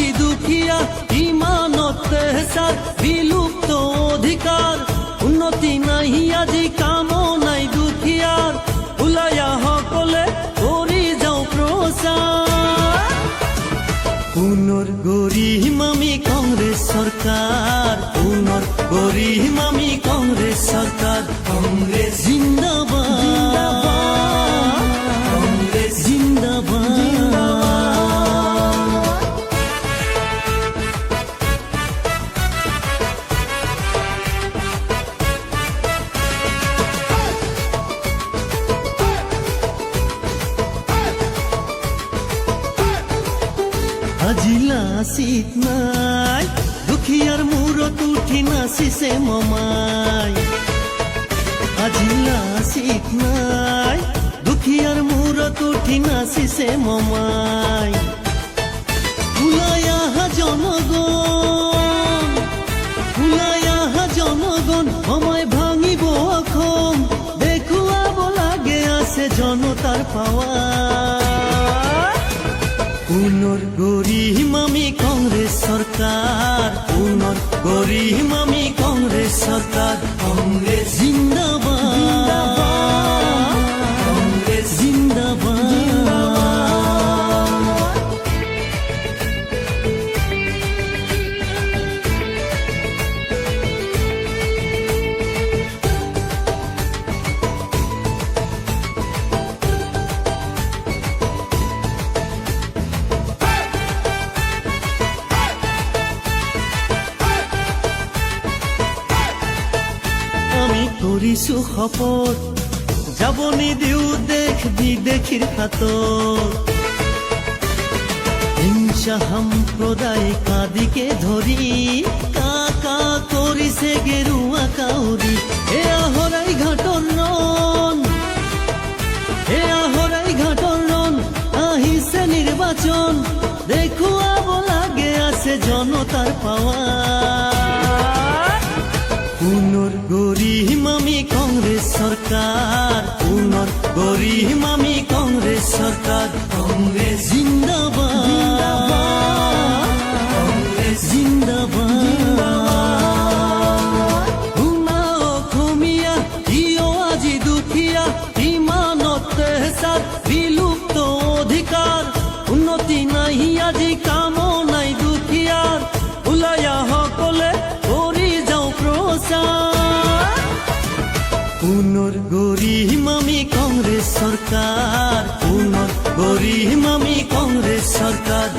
আজি দুখিয়া ইমানত তেহসার বিলুপ্ত অধিকার উন্নতি নাহি আজি কামো নাই দুখিয়ার উলায়া সকলে কৰি যাও প্ৰচাৰ পুনৰ গঢ়িম আমি কংগ্ৰেছ চৰকাৰ পুনৰ গঢ়িম আমি কংগ্ৰেছ চৰকাৰ কংগ্ৰেছ জিন্দাবাদ কংগ্ৰেছ জিন্দাবাদ আজি লাচিত নাই দুখিয়াৰ মূৰত উঠি নাচিছে মমাই আজি লাচিত নাই দুখিয়াৰ মূৰত উঠি নাচিছে মমাই ওলাই আহা জনগণ ওলাই আহা জনগণ মমাই ভাঙিব অসম দেখুৱাব লাগে আছে জনতাৰ পাৱাৰ পুনৰ গঢ়িম আমি কংগ্ৰেছ চৰকাৰ পুনৰ গঢ়িম আমি কংগ্ৰেছ চৰকাৰ কংগ্ৰেছ জিন্দাবাদ কংগ্ৰেছ জিন্দাবাদ কৰিছো শপত যাব নিদিও দেশ বিদেশীৰ হাতত হিংসা সাম্প্ৰদায়িক আদিকে ধৰি কাকা কৰিছে গেৰুৱা কাউৰী এয়া শৰাইঘাটৰ ৰণ এয়া শৰাইঘাটৰ ৰণ আহিছে নিৰ্বাচন দেখুৱাব লাগে আছে জনতাৰ পাৱাৰ পুনৰ গঢ়িম আমি কংগ্ৰেছ চৰকাৰ পুনৰ গঢ়িম আমি কংগ্ৰেছ চৰকাৰ কংগ্ৰেছ জিন্দাবাদ কংগ্ৰেছ জিন্দাবাদ শুনা অসমীয়া কিয় আজি দুখীয়া ইমানত তেহসাৰ বিলুপ্ত অধিকাৰ উন্নতি নাহি আজি কামো নাই দুখীয়াৰ ওলাই সকলে পুনৰ গঢ়িম আমি কংগ্ৰেছ চৰকাৰ পুনৰ গঢ়িম আমি কংগ্ৰেছ চৰকাৰ